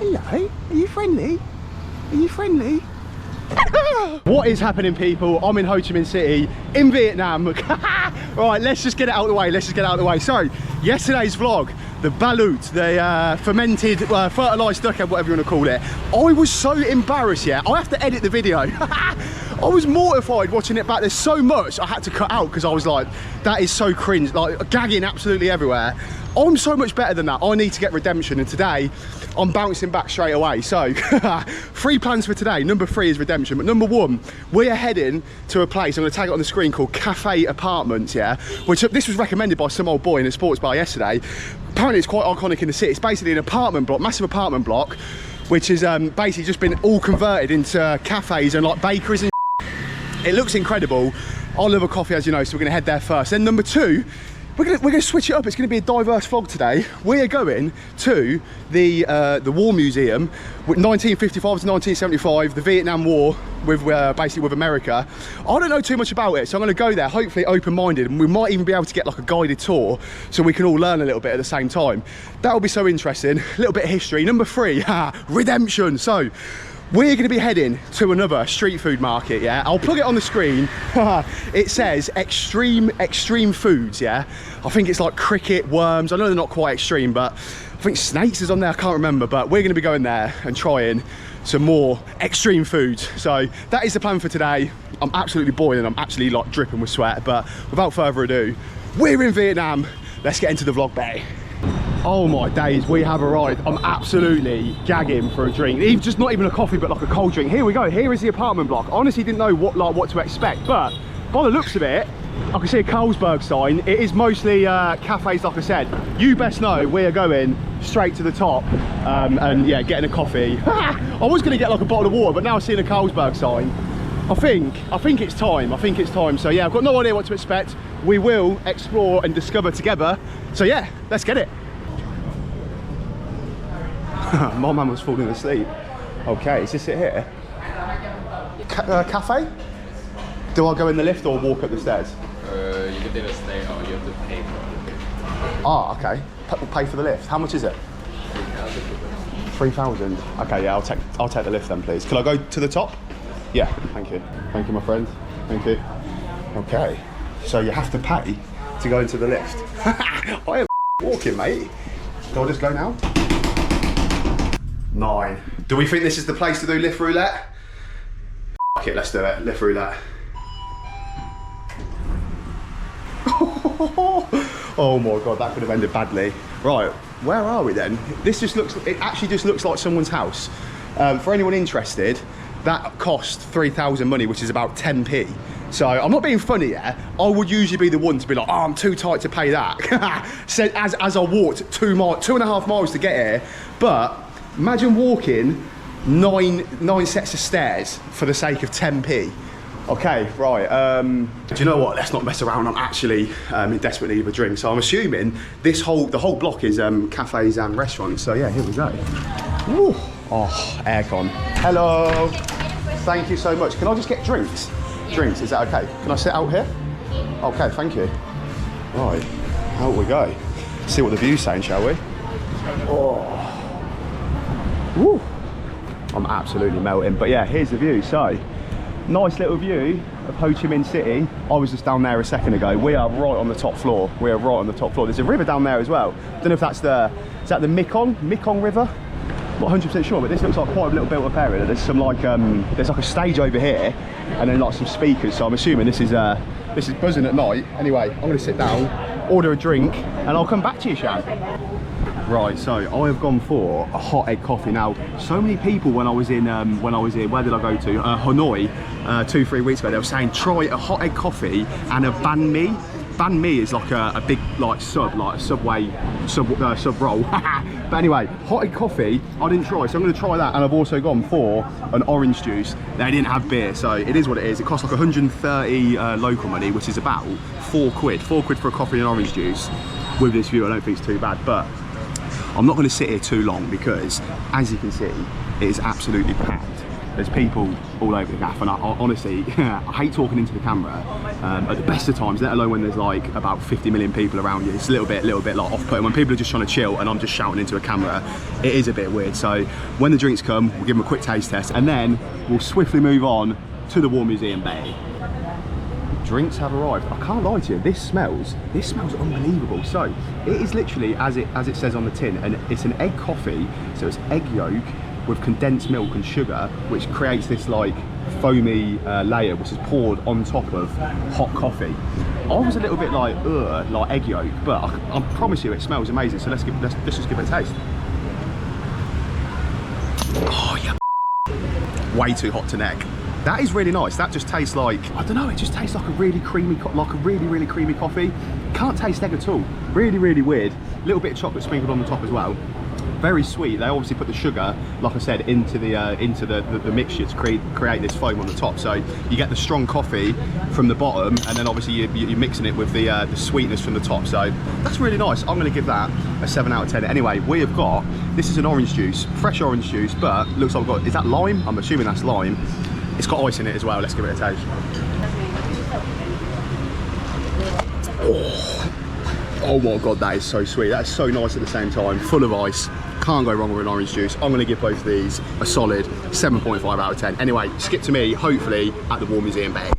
Hello, are you friendly? Are you friendly? What is happening, people? I'm in Ho Chi Minh City in Vietnam. Right, let's just get it out of the way. Let's just get it out of the way. So, yesterday's vlog, the balut, the fermented, fertilised duck, whatever you want to call it. I was so embarrassed, yeah. I have to edit the video. I was mortified watching it back. There's so much I had to cut out because I was like, that is so cringe, like gagging absolutely everywhere. I'm so much better than that. I need to get redemption, and today I'm bouncing back straight away. So 3 plans for today. Number 3 is redemption, but number 1, we are heading to a place, I'm going to tag it on the screen, called Café Apartments, yeah, which this was recommended by some old boy in a sports bar yesterday. Apparently it's quite iconic in the city. It's basically an apartment block, massive apartment block, which has basically just been all converted into cafes and like bakeries and it looks incredible. I love a coffee, as you know, so we're going to head there first. Then number 2, we're gonna switch it up. It's gonna be a diverse vlog today. We are going to the War Museum, 1955 to 1975, the Vietnam War with basically with America. I don't know too much about it, so I'm gonna go there, hopefully open-minded, and we might even be able to get like a guided tour so we can all learn a little bit at the same time. That'll be so interesting. A little bit of history. Number 3, redemption. So, we're going to be heading to another street food market, yeah? I'll plug it on the screen. It says extreme foods, yeah? I think it's like cricket, worms. I know they're not quite extreme, but I think snakes is on there. I can't remember, but we're going to be going there and trying some more extreme foods. So that is the plan for today. I'm absolutely boiling. I'm actually like dripping with sweat, but without further ado, we're in Vietnam. Let's get into the vlog, bae. Oh my days, we have arrived. I'm absolutely gagging for a drink. Even just not even a coffee, but like a cold drink. Here we go. Here is the apartment block. I honestly didn't know what to expect, but by the looks of it, I can see a Carlsberg sign. It is mostly cafes, like I said. You best know we are going straight to the top and yeah, getting a coffee. I was going to get like a bottle of water, but now I've seen a Carlsberg sign. I think it's time. I think it's time. So yeah, I've got no idea what to expect. We will explore and discover together. So yeah, let's get it. My mum was falling asleep. Okay, is this it here? Cafe? Do I go in the lift or walk up the stairs? You can take a stairs or you have to pay for it. Ah, okay. Pay for the lift. How much is it? 3,000. Okay, yeah, I'll take the lift then, please. Can I go to the top? Yeah, thank you. Thank you, my friend. Thank you. Okay, so you have to pay to go into the lift. I am walking, mate. Do I just go now? 9. Do we think this is the place to do lift roulette? Fuck it, let's do it. Lift roulette. Oh my god, that could have ended badly. Right, where are we then? This just looks, it actually just looks like someone's house. For anyone interested, that cost 3,000 money, which is about 10p. So I'm not being funny, yeah. I would usually be the one to be like, oh, I'm too tight to pay that. So as I walked 2.5 miles to get here, but imagine walking nine sets of stairs for the sake of 10p. Okay, right. Do you know what? Let's not mess around. I'm actually in desperate need of a drink. So I'm assuming the whole block is cafes and restaurants. So yeah, here we go. Woo. Oh, aircon. Hello. Thank you so much. Can I just get drinks? Drinks, is that okay? Can I sit out here? Okay, thank you. Right, out we go. See what the view's saying, shall we? Oh. Woo. I'm absolutely melting, but yeah, here's the view. So, nice little view of Ho Chi Minh City. I was just down there a second ago. We are right on the top floor. We are right on the top floor. There's a river down there as well. Don't know if that's is that the Mekong River? Not 100% sure, but this looks like quite a little built-up area. There's some like there's like a stage over here, and then like some speakers. So I'm assuming this is buzzing at night. Anyway, I'm going to sit down, order a drink, and I'll come back to you, Shan. Right, so I have gone for a hot egg coffee. Now, so many people when I was in, where did I go to? Hanoi, 2-3 weeks ago, they were saying try a hot egg coffee and a banh mi. Banh mi is like a big like a Subway sub roll. But anyway, hot egg coffee I didn't try, so I'm going to try that. And I've also gone for an orange juice. They didn't have beer, so it is what it is. It costs like 130 local money, which is about 4 quid. 4 quid for a coffee and orange juice. With this view, I don't think it's too bad, but I'm not going to sit here too long because, as you can see, it is absolutely packed. there's people all over the gaff, and I honestly, I hate talking into the camera at the best of times, let alone when there's like about 50 million people around you. It's a little bit like off-putting. When people are just trying to chill and I'm just shouting into a camera, it is a bit weird. So when the drinks come, we'll give them a quick taste test, and then we'll swiftly move on to the War Museum Bay. Drinks have arrived. I can't lie to you, this smells unbelievable. So it is literally as it says on the tin, and it's an egg coffee, so it's egg yolk with condensed milk and sugar, which creates this like foamy layer which is poured on top of hot coffee. I was a little bit like, ugh, like egg yolk, but I promise you it smells amazing. So let's just give it a taste. Oh yeah, way too hot to neck. That is really nice. That just tastes like, I don't know, it just tastes like a really creamy, really creamy coffee. Can't taste egg at all. Really, really weird. A little bit of chocolate sprinkled on the top as well. Very sweet. They obviously put the sugar, like I said, into the mixture to create this foam on the top. So you get the strong coffee from the bottom, and then obviously you're mixing it with the sweetness from the top. So that's really nice. I'm going to give that a 7 out of 10. Anyway, we have got, this is an orange juice, fresh orange juice, but looks like we've got, is that lime? I'm assuming that's lime. It's got ice in it as well. Let's give it a taste. Oh my god, that is so sweet. That is so nice at the same time. Full of ice. Can't go wrong with an orange juice. I'm going to give both of these a solid 7.5 out of 10. Anyway, skip to me, hopefully, at the War Museum Bay.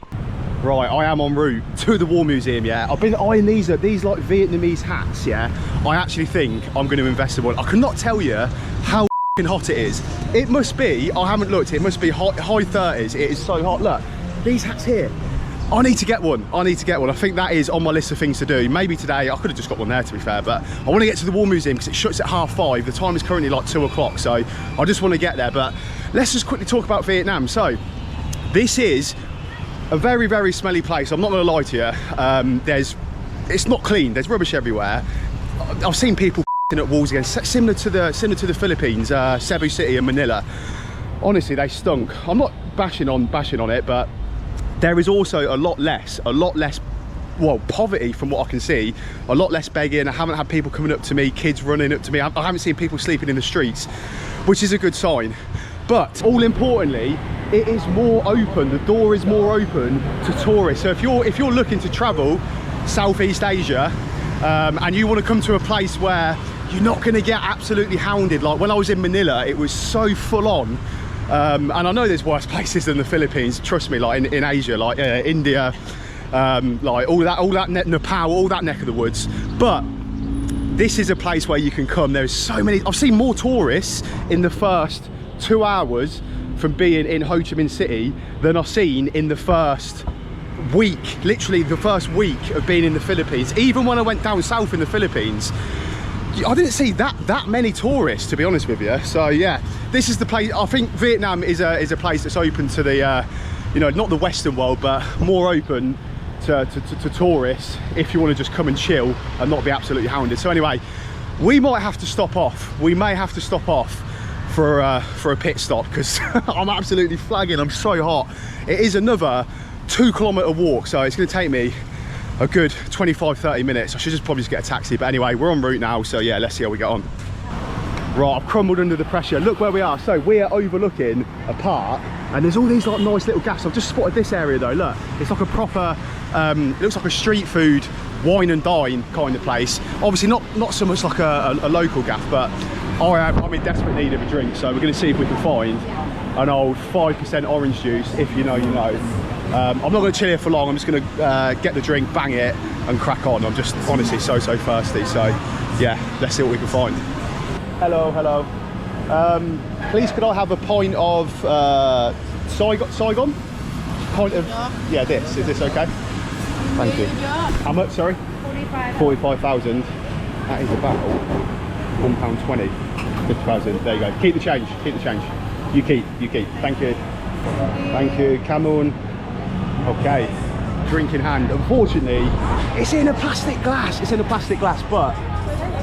Right, I am en route to the War Museum, yeah. I've been eyeing these like Vietnamese hats, yeah. I actually think I'm going to invest in one. I cannot tell you how hot it is. It must be, I haven't looked, it must be high 30s. It is so hot. Look, these hats here. I need to get one. I think that is on my list of things to do. Maybe today, I could have just got one there to be fair, but I want to get to the War Museum because it shuts at 5:30. The time is currently like 2 o'clock, so I just want to get there. But let's just quickly talk about Vietnam. So this is a very, very smelly place. I'm not going to lie to you. It's not clean. There's rubbish everywhere. I've seen people at walls again, similar to the Philippines, Cebu City and Manila. Honestly, they stunk. I'm not bashing on it, but there is also a lot less, well, poverty from what I can see, a lot less begging. I haven't had people coming up to me, kids running up to me. I haven't seen people sleeping in the streets, which is a good sign. But all importantly, it is more open. The door is more open to tourists. So if you're looking to travel Southeast Asia, and you want to come to a place where you're not going to get absolutely hounded, like when I was in Manila, it was so full on. And I know there's worse places than the Philippines, trust me, like in Asia, like India, like all that Nepal, all that neck of the woods. But this is a place where you can come. There's so many. I've seen more tourists in the first 2 hours from being in Ho Chi Minh City than I've seen in the first week, literally the first week of being in the Philippines. Even when I went down south in the Philippines, I didn't see that many tourists, to be honest with you. So yeah, this is the place. I think Vietnam is a place that's open to the you know, not the Western world, but more open to tourists if you want to just come and chill and not be absolutely hounded. So anyway, we might have to stop off. We may have to stop off for a pit stop because I'm absolutely flagging. I'm so hot. It is another 2-kilometer walk, so it's going to take me a good 25-30 minutes. I should probably just get a taxi, but anyway, we're en route now, so yeah, let's see how we get on. Right, I've crumbled under the pressure. Look where we are. So we are overlooking a park, and there's all these like nice little gaffs. I've just spotted this area though. Look, it's like a proper it looks like a street food wine and dine kind of place. Obviously not so much like a local gaff, but I'm in desperate need of a drink, so we're going to see if we can find an old 5% orange juice. If you know, you know. I'm not going to chill here for long. I'm just going to get the drink, bang it, and crack on. I'm just honestly so thirsty. So yeah, let's see what we can find. Hello. Please, could I have a pint of Saigon? Pint of, yeah, this. Is this okay? Thank you. How much? Sorry. 45,000. That is about £1.20. 50,000. There you go. Keep the change. Keep the change. You keep. Thank you. Thank you. Come on. Okay, drink in hand. Unfortunately, it's in a plastic glass. But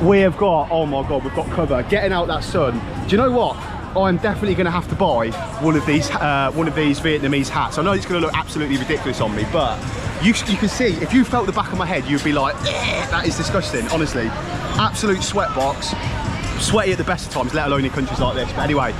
we have got, oh my god, we've got cover. Getting out that sun. Do you know what? I'm definitely going to have to buy one of these Vietnamese hats. I know it's going to look absolutely ridiculous on me, but you can see, if you felt the back of my head, you'd be like, that is disgusting. Honestly, absolute sweat box. sweaty at the best of times, let alone in countries like this. But anyway,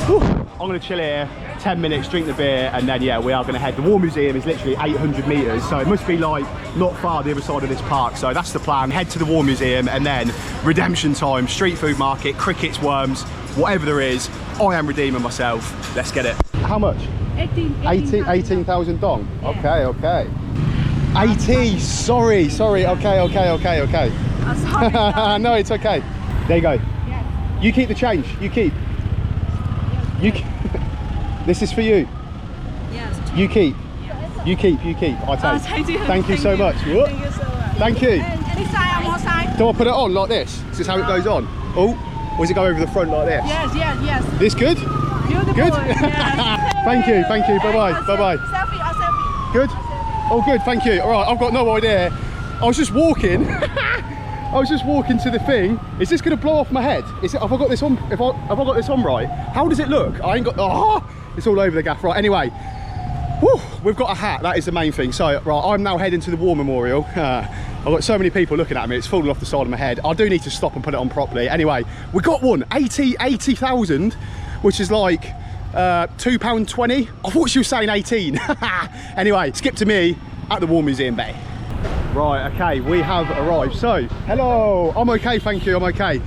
whew, I'm gonna chill here, 10 minutes, drink the beer, and then yeah, we are gonna head. The War Museum is literally 800 meters, so it must be like not far the other side of this park. So that's the plan, head to the War Museum, and then redemption time, street food market, crickets, worms, whatever there is, I am redeeming myself. Let's get it. How much? 18,000 dong. Yeah. Okay. 80, sorry, okay. Sorry. No, it's okay. There you go. Yes. You keep the change, you keep. This is for you. Yes. You keep. You keep. I take. Thank you so much. Whoop. Thank you so much. Thank you. And this side, on one side. Do I put it on like this? Is this how it goes on? Oh, or does it go over the front like this? Yes. This good? Beautiful. Good? Yes. Thank you. Bye-bye. Selfie. Good? Oh, good, thank you. All right, I've got no idea. I was just walking. I was just walking to the thing. Is this going to blow off my head? Is it? Have I got this on? Have I got this on right? How does it look? I ain't got. Oh, it's all over the gaff. Right. Anyway, whew, we've got a hat. That is the main thing. So, right, I'm now heading to the War Memorial. I've got so many people looking at me. It's falling off the side of my head. I do need to stop and put it on properly. Anyway, we got one. 80,000, which is like £2.20. I thought she was saying 18. Anyway, skip to me at the War Museum Bay. Right, okay, we have arrived. So, hello, I'm okay, thank you, I'm okay.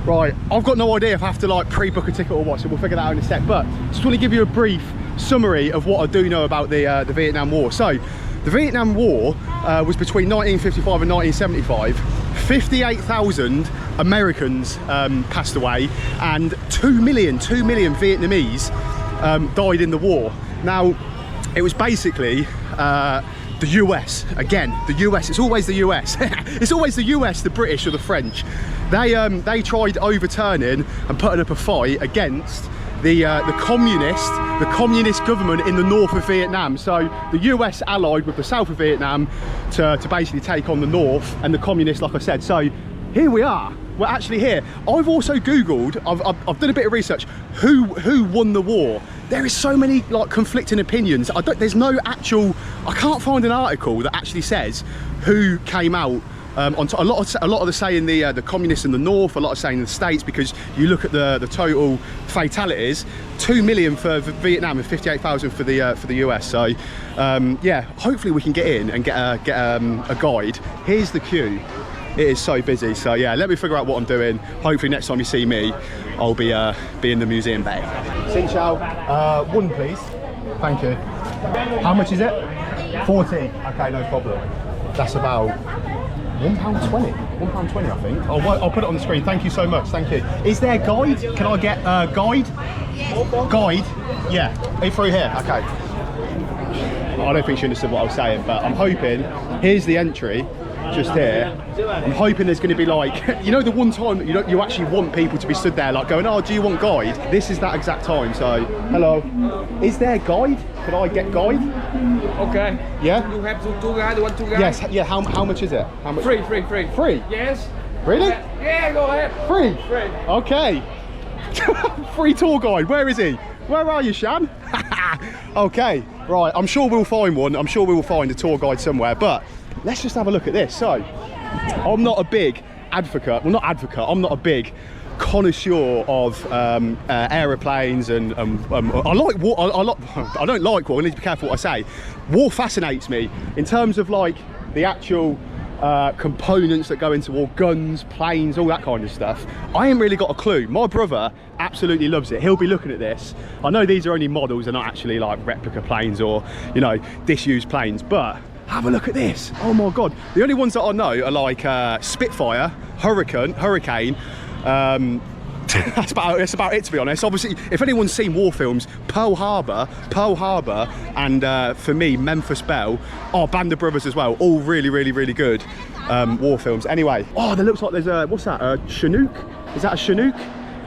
Right, I've got no idea if I have to like pre-book a ticket or what, so we'll figure that out in a sec. But just want to give you a brief summary of what I do know about the Vietnam War. So, the Vietnam War was between 1955 and 1975. 58,000 Americans passed away, and 2 million Vietnamese died in the war. Now, it was basically the US, again, the US, it's always the US. It's always the US, the British or the French. They tried overturning and putting up a fight against the communist government in the north of Vietnam. So the US allied with the south of Vietnam to basically take on the north and the communists, like I said. So here we are. We're actually here. I've also Googled, I've done a bit of research, who won the war. There is so many like conflicting opinions. There's no actual, I can't find an article that actually says who came out on top. A lot of the saying the communists in the north, a lot of saying the States, because you look at the total fatalities, 2 million for Vietnam and 58,000 for the US. So yeah, hopefully we can get in and get a guide. Here's the queue. It is so busy, so yeah, let me figure out what I'm doing. Hopefully next time you see me, I'll be in the museum bay. Xin chào. One please. Thank you. How much is it? 40. Okay, no problem. That's about £1.20. £1.20, I think. I'll put it on the screen. Thank you so much. Thank you. Is there a guide? Can I get a guide? Yes. Guide? Yeah. Are you through here? Okay. I don't think she understood what I was saying, but I'm hoping. Here's the entry. Just here, I'm hoping there's going to be like, you know, the one time that you actually want people to be stood there like going, oh, do you want guide? This is that exact time. So hello, is there guide? Could I get guide? Okay. Yeah, you have two guys, one two guys. yes. Yeah, how much is it? How much? Free. Yes, Yes. really? Yeah, go ahead. Free. Okay. Free tour guide. Where is he? Where are you, Shan? Okay, right, I'm sure we'll find one. I'm sure we will find a tour guide somewhere, but let's just have a look at this. So, I'm not a big advocate, well, not advocate, I'm not a big connoisseur of aeroplanes and I like war. I don't like war. I need to be careful what I say. War fascinates me in terms of like the actual components that go into war, guns, planes, all that kind of stuff. I ain't really got a clue. My brother absolutely loves it. He'll be looking at this. I know these are only models, they're not actually like replica planes or, you know, disused planes, but have a look at this. Oh my God. The only ones that I know are like Spitfire, Hurricane. That's about it, to be honest. Obviously, if anyone's seen war films, Pearl Harbor, and for me, Memphis Belle, Band of Brothers as well, all really good war films. Anyway, oh, there looks like there's a, what's that, a Chinook? Is that a Chinook?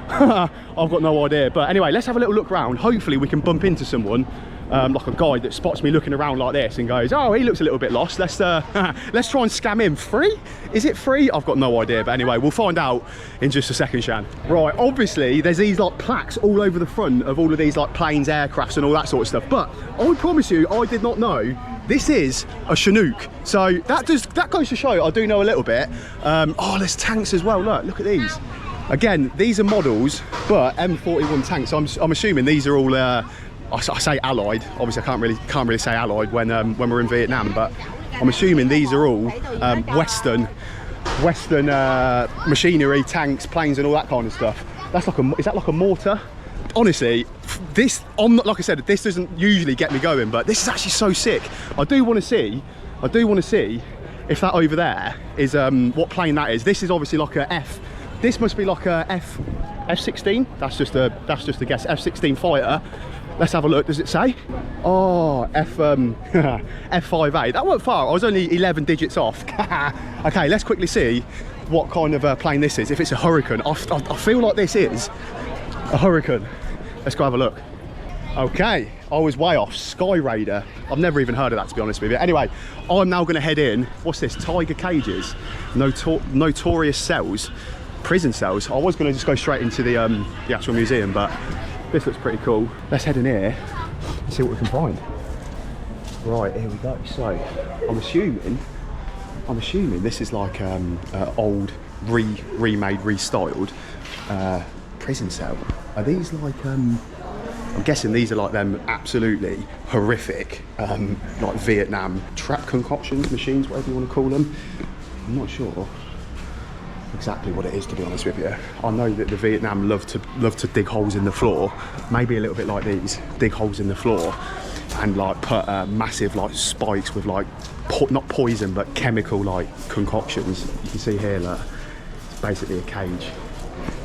I've got no idea, but anyway, let's have a little look around. Hopefully we can bump into someone, like a guide that spots me looking around like this and goes, oh, he looks a little bit lost, let's try and scam him. Free? Is it free? I've got no idea, but anyway, we'll find out in just a second, Shan. Right, obviously there's these like plaques all over the front of all of these like planes, aircrafts and all that sort of stuff, but I promise you, I did not know this is a Chinook. So that goes to show I do know a little bit. Oh, there's tanks as well. Look at these. Again, these are models, but M41 tanks. I'm assuming these are all. I say Allied. Obviously, I can't really say Allied when we're in Vietnam, but I'm assuming these are all Western machinery, tanks, planes, and all that kind of stuff. That's like is that like a mortar? Honestly, this, like I said, this doesn't usually get me going, but this is actually so sick. I do want to see if that over there is what plane that is. This is obviously like a F. This must be like a F-16. That's just a guess. F-16 fighter. Let's have a look. Does it say? Oh, F58. That weren't far. I was only 11 digits off. Okay, let's quickly see what kind of plane this is. If it's a Hurricane, I feel like this is a Hurricane. Let's go have a look. Okay, I was way off. Sky Raider. I've never even heard of that, to be honest with you. Anyway, I'm now going to head in. What's this? Tiger cages. Notorious cells. Prison cells. I was going to just go straight into the actual museum, but this looks pretty cool. Let's head in here and see what we can find. Right, here we go. So, I'm assuming this is like old, remade, restyled prison cell. Are these like I'm guessing these are like them absolutely horrific like Vietnam trap concoctions machines, whatever you want to call them. I'm not sure exactly what it is, to be honest with you. I know that the Vietnam love to dig holes in the floor, maybe a little bit like these, dig holes in the floor and like put massive like spikes with like not poison but chemical like concoctions. You can see here that it's basically a cage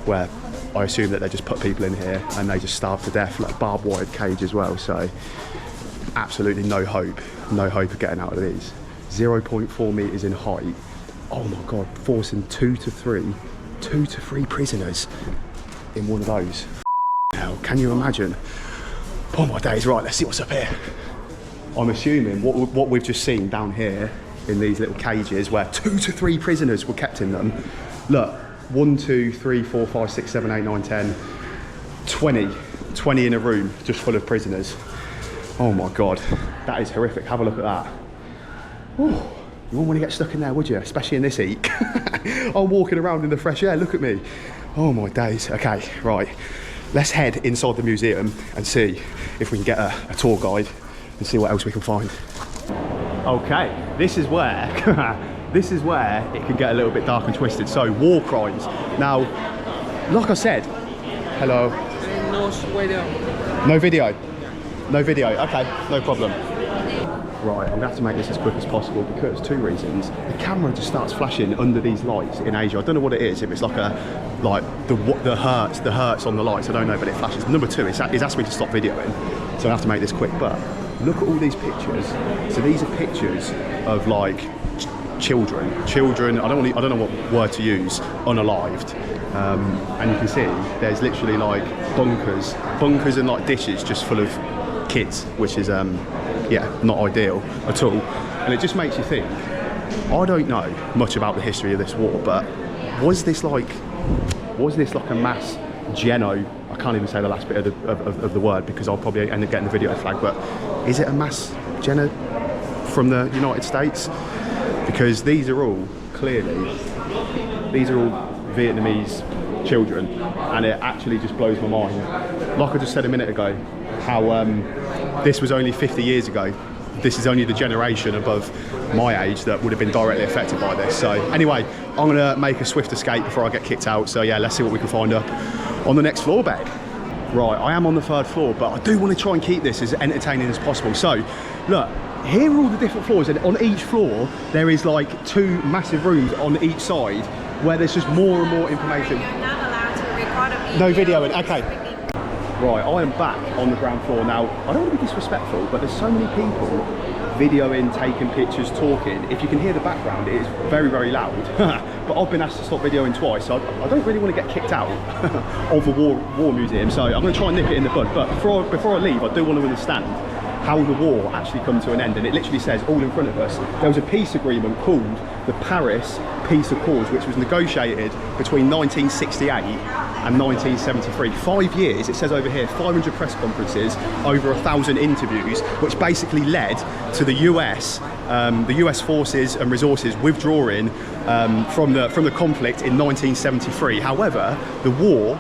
where I assume that they just put people in here and they just starve to death, like barbed wired cage as well. So absolutely no hope of getting out of these. 0.4 meters in height. Oh my God, forcing two to three prisoners in one of those. Hell, can you imagine? Oh my days. Right, let's see what's up here. I'm assuming what we've just seen down here in these little cages where 2 to 3 prisoners were kept in them. Look, 1, 2, 3, 4, 5, 6, 7, 8, 9, 10, 20 in a room just full of prisoners. Oh my God, that is horrific. Have a look at that. Ooh. You wouldn't want to get stuck in there, would you? Especially in this heat. I'm walking around in the fresh air, look at me. Oh my days. Okay, right. Let's head inside the museum and see if we can get a tour guide and see what else we can find. Okay, this is where it can get a little bit dark and twisted. So, war crimes. Now, like I said, hello. No video. No video? No video, okay, no problem. Right, I'm gonna have to make this as quick as possible because 2 reasons. The camera just starts flashing under these lights in Asia. I don't know what it is, if it's like the hertz on the lights, I don't know, but it flashes. Number 2, it's asked me to stop videoing, so I have to make this quick. But look at all these pictures. So these are pictures of like children. I don't know what word to use, unalived. And you can see there's literally like bunkers and like dishes just full of kids, which is yeah, not ideal at all. And it just makes you think, I don't know much about the history of this war, but was this like a mass geno? I can't even say the last bit of the word because I'll probably end up getting the video flag, but is it a mass geno from the United States? Because these are all Vietnamese children, and it actually just blows my mind. Like I just said a minute ago, how this was only 50 years ago. This is only the generation above my age that would have been directly affected by this. So anyway, I'm gonna make a swift escape before I get kicked out. So yeah, let's see what we can find up on the next floor bed. Right, I am on the 3rd floor, but I do want to try and keep this as entertaining as possible. So look, here are all the different floors, and on each floor there is like 2 massive rooms on each side where there's just more and more information. You're not allowed to record a video. No videoing, okay. Right, I am back on the ground floor now. I don't want to be disrespectful, but there's so many people videoing, taking pictures, talking. If you can hear the background, it is very, very loud. But I've been asked to stop videoing twice, so I don't really want to get kicked out of a war museum. So I'm going to try and nip it in the bud. But before I leave, I do want to understand how the war actually come to an end. And it literally says all in front of us. There was a peace agreement called the Paris Peace Accords, which was negotiated between 1968 and 1973. 5 years, it says over here, 500 press conferences, over 1,000 interviews, which basically led to the US forces and resources withdrawing from the conflict in 1973. However, the war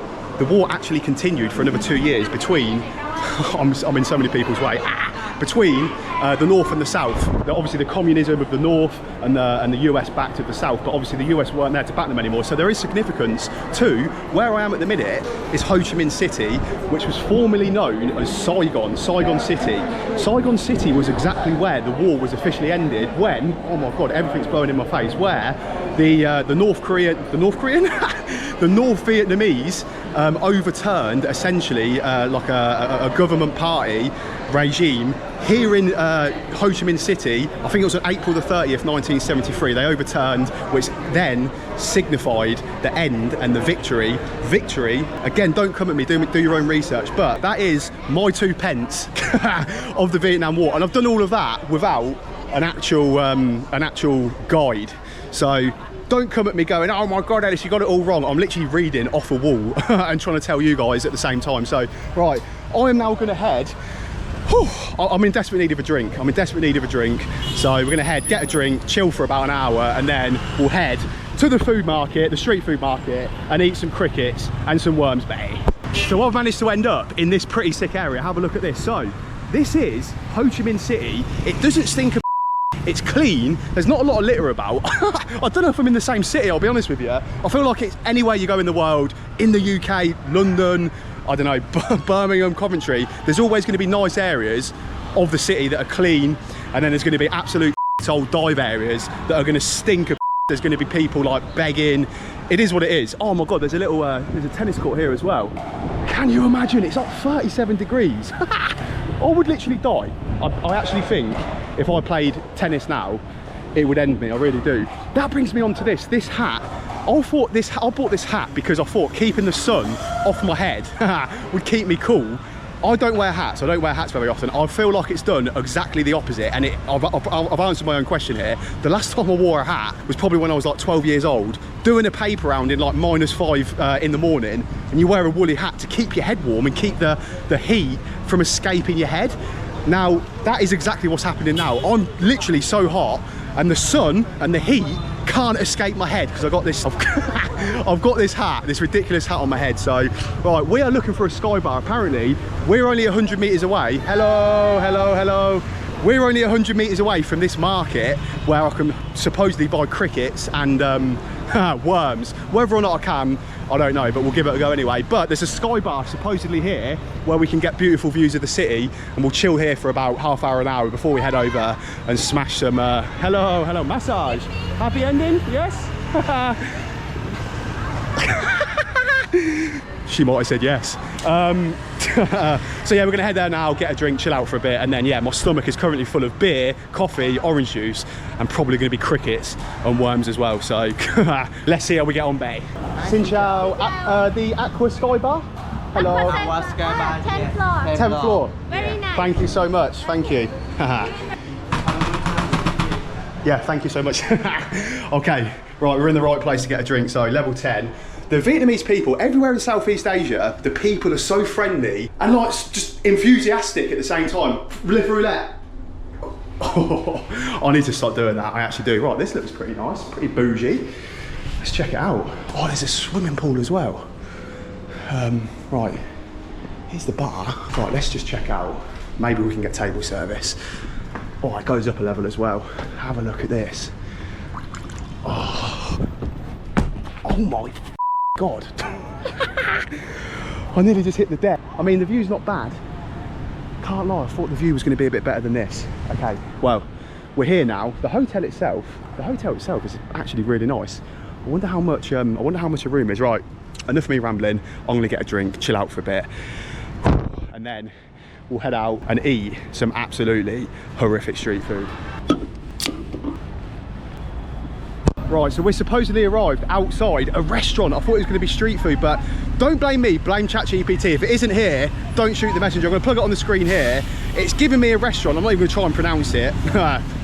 actually continued for another 2 years between, I'm in so many people's way, between the North and the South. Obviously the communism of the North and the US backed of the South, but obviously the US weren't there to back them anymore. So there is significance to where I am at the minute is Ho Chi Minh City, which was formerly known as Saigon City. Saigon City was exactly where the war was officially ended when, oh my God, everything's blowing in my face, where the North Vietnamese overturned essentially like a government party regime here in Ho Chi Minh City. I think it was on April the 30th, 1973. They overturned, which then signified the end and the victory. Again, don't come at me, do your own research, but that is my 2 pence of the Vietnam War. And I've done all of that without an actual guide. So don't come at me going, oh my God, Ellis, you got it all wrong. I'm literally reading off a wall and trying to tell you guys at the same time. So, right, I am now gonna head, I'm in desperate need of a drink. So we're gonna head, get a drink, chill for about an hour, and then we'll head to the food market, the street food market, and eat some crickets and some worms bay. So I've managed to end up in this pretty sick area. Have a look at this. So this is Ho Chi Minh City. It doesn't stink of it's clean, there's not a lot of litter about. I don't know if I'm in the same city, I'll be honest with you. I feel like it's anywhere you go in the world, in the UK, London, I don't know, Birmingham, Coventry, there's always going to be nice areas of the city that are clean, and then there's going to be absolute old dive areas that are going to stink of. There's going to be people like begging. It is what it is. Oh my God, there's a tennis court here as well. Can you imagine? It's like 37 degrees. I would literally die. I actually think if I played tennis now, it would end me, I really do. That brings me on to this hat. I bought this hat because I thought keeping the sun off my head would keep me cool. I don't wear hats. I don't wear hats very often. I feel like it's done exactly the opposite, and I've answered my own question here. The last time I wore a hat was probably when I was like 12 years old, doing a paper round in like -5 in the morning, and you wear a woolly hat to keep your head warm and keep the heat from escaping your head. Now, that is exactly what's happening now. I'm literally so hot, and the sun and the heat can't escape my head because I've got this hat, this ridiculous hat on my head. So, right, we are looking for a sky bar. Apparently, we're only 100 meters away. Hello. We're only 100 meters away from this market where I can supposedly buy crickets and worms. Whether or not I can, I don't know, but we'll give it a go anyway. But there's a sky bar supposedly here where we can get beautiful views of the city, and we'll chill here for about half hour, an hour before we head over and smash some hello massage. Happy ending? Yes. She might have said yes. So yeah, we're gonna head there now, get a drink, chill out for a bit, and then yeah, my stomach is currently full of beer, coffee, orange juice, and probably gonna be crickets and worms as well. So let's see how we get on, Bay. Xin chào, the Aqua Sky Bar. Hello. Aqua Sky Bar. 10th floor. 10th floor. Very nice. Thank you so much. Thank you. Yeah, thank you so much. Okay, right, we're in the right place to get a drink. So level 10. The Vietnamese people, everywhere in Southeast Asia, the people are so friendly and like just enthusiastic at the same time. Roulette. Oh, I need to start doing that, I actually do. Right, this looks pretty nice, pretty bougie. Let's check it out. Oh, there's a swimming pool as well. Right, here's the bar. Right, let's just check out. Maybe we can get table service. Oh, it goes up a level as well. Have a look at this. Oh my God. I nearly just hit the deck. I mean, the view's not bad. Can't lie, I thought the view was going to be a bit better than this. Okay, well, we're here now. The hotel itself is actually really nice. I wonder how much a room is. Right, enough of me rambling. I'm going to get a drink, chill out for a bit, and then we'll head out and eat some absolutely horrific street food. Right, so we're supposedly arrived outside a restaurant. I thought it was going to be street food, but don't blame me, blame ChatGPT. If it isn't here, don't shoot the messenger. I'm going to plug it on the screen here. It's giving me a restaurant. I'm not even going to try and pronounce it.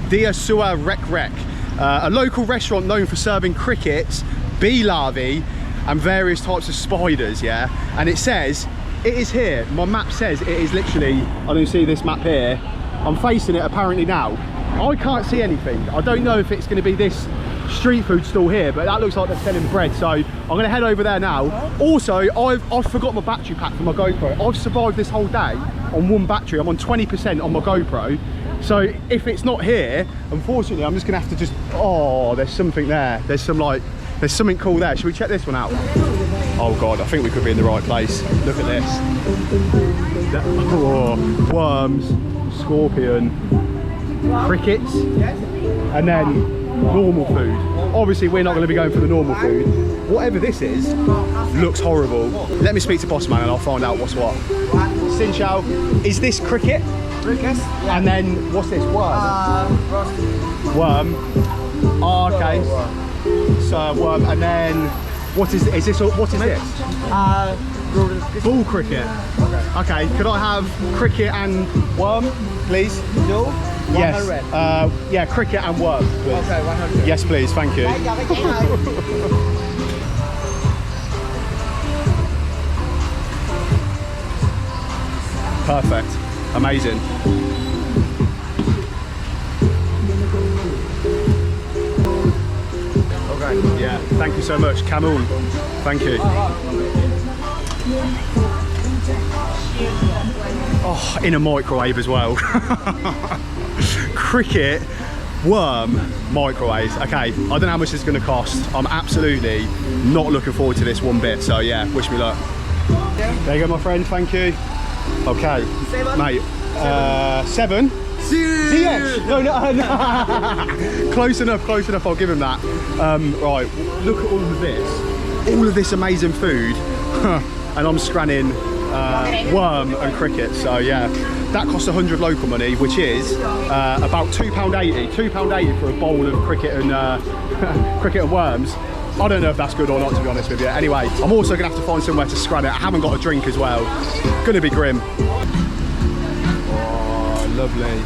Dia Sua Rek Rek. A local restaurant known for serving crickets, bee larvae, and various types of spiders, yeah? And it says, it is here. My map says it is literally, I don't see this map here. I'm facing it apparently now. I can't see anything. I don't know if it's going to be this street food stall here, but that looks like they're selling bread, so I'm going to head over there now. Also, I've forgot my battery pack for my GoPro. I've survived this whole day on one battery. I'm on 20% on my GoPro, so if it's not here, unfortunately I'm just going to have to just, oh, there's something there. There's something cool there. Should we check this one out? Oh god, I think we could be in the right place. Look at this. Oh, worms, scorpion, crickets, and then normal food. Obviously we're not going to be going for the normal food. Whatever this is looks horrible. Let me speak to boss man and I'll find out what's what. Xin Chao, is this cricket? Cricket. And then what's this? Worm. Oh, okay. So worm, and then what is this? What is this? Bull cricket. Okay. Could I have cricket and worm, please? No. Yes. Yeah, cricket and worm, please. Okay, 100. Yes, please. Thank you. Perfect. Amazing. Okay. Yeah. Thank you so much, Cameroon. Thank you. Oh, in a microwave as well. Cricket, worm, microwave. Okay, I don't know how much it's going to cost. I'm absolutely not looking forward to this one bit. So yeah, wish me luck. There you go, my friend. Thank you. Okay, mate. 7. CH. No. Close enough. I'll give him that. Right. Look at all of this amazing food, and I'm scranning worm and cricket. So yeah, that costs 100 local money, which is about £2.80. £2.80 for a bowl of cricket and cricket and worms. I don't know if that's good or not, to be honest with you. Anyway, I'm also gonna have to find somewhere to scran it. I haven't got a drink as well. Gonna be grim. Oh, lovely,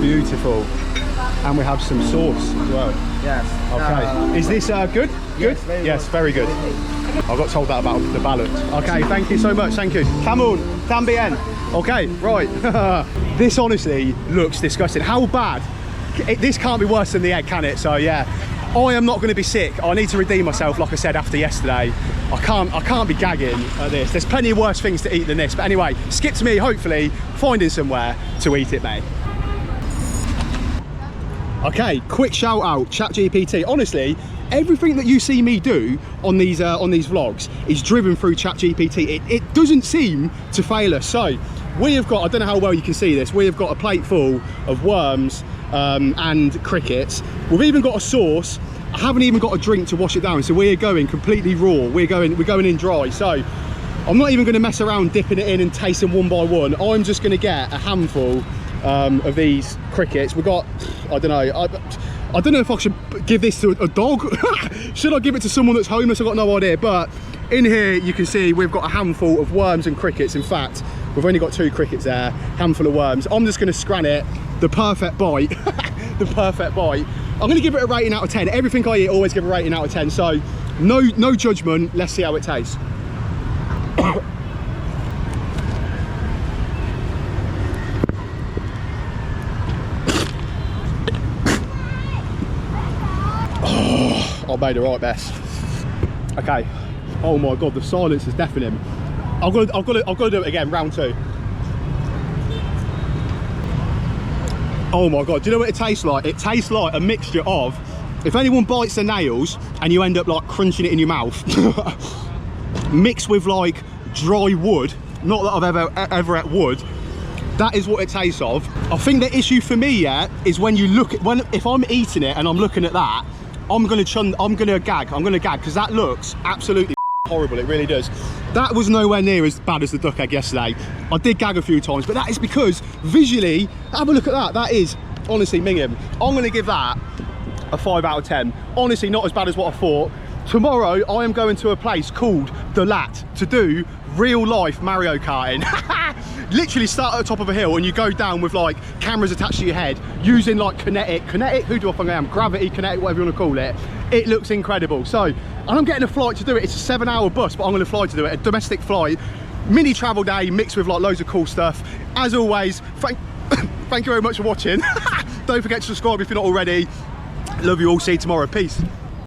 beautiful. And we have some sauce as well. Yes. Okay. Is this good? Good? Yes, very good. I got told that about the balance. Okay, thank you so much. Thank you. Cameroon, tambien. Okay, right. This honestly looks disgusting. How bad? This can't be worse than the egg, can it? So yeah, I am not going to be sick. I need to redeem myself, like I said after yesterday. I can't be gagging at this. There's plenty of worse things to eat than this. But anyway, skip to me, hopefully finding somewhere to eat it, mate. Okay, quick shout out, ChatGPT. Honestly, everything that you see me do on these vlogs is driven through ChatGPT. It doesn't seem to fail us. So we have got, I don't know how well you can see this, we have got a plate full of worms and crickets. We've even got a sauce. I haven't even got a drink to wash it down, so we're going completely raw. We're going in dry. So I'm not even going to mess around dipping it in and tasting one by one. I'm just going to get a handful of these crickets. We've got, I don't know, I don't know if I should give this to a dog. Should I give it to someone that's homeless? I've got no idea. But in here you can see we've got a handful of worms and crickets. In fact, we've only got 2 crickets there, handful of worms. I'm just going to scran it, the perfect bite. The perfect bite. I'm going to give it a rating out of 10. Everything I eat, always give a rating out of 10. So no judgment. Let's see how it tastes. I made the right best. Okay. Oh my god, the silence is deafening. I've got to do it again. Round 2. Oh my god, do you know what it tastes like? It tastes like a mixture of, if anyone bites their nails and you end up like crunching it in your mouth, mixed with like dry wood. Not that I've ever ate wood. That is what it tastes of. I think the issue for me, yeah, is when you look at, if I'm eating it and I'm looking at that, I'm gonna gag because that looks absolutely horrible. It really does. That was nowhere near as bad as the duck egg yesterday. I did gag a few times, but that is because visually, have a look at that. That is honestly minging. I'm gonna give that a 5 out of 10. Honestly, not as bad as what I thought. Tomorrow, I am going to a place called The Lat to do real life Mario Karting. literally start at the top of a hill and you go down with like cameras attached to your head using like kinetic, who do I think I am? Gravity, kinetic, whatever you want to call it. It looks incredible. So, and I'm getting a flight to do it. It's a 7-hour bus, but I'm going to fly to do it, a domestic flight. Mini travel day mixed with like loads of cool stuff. As always, thank you very much for watching. Don't forget to subscribe if you're not already. Love you all. See you tomorrow. Peace.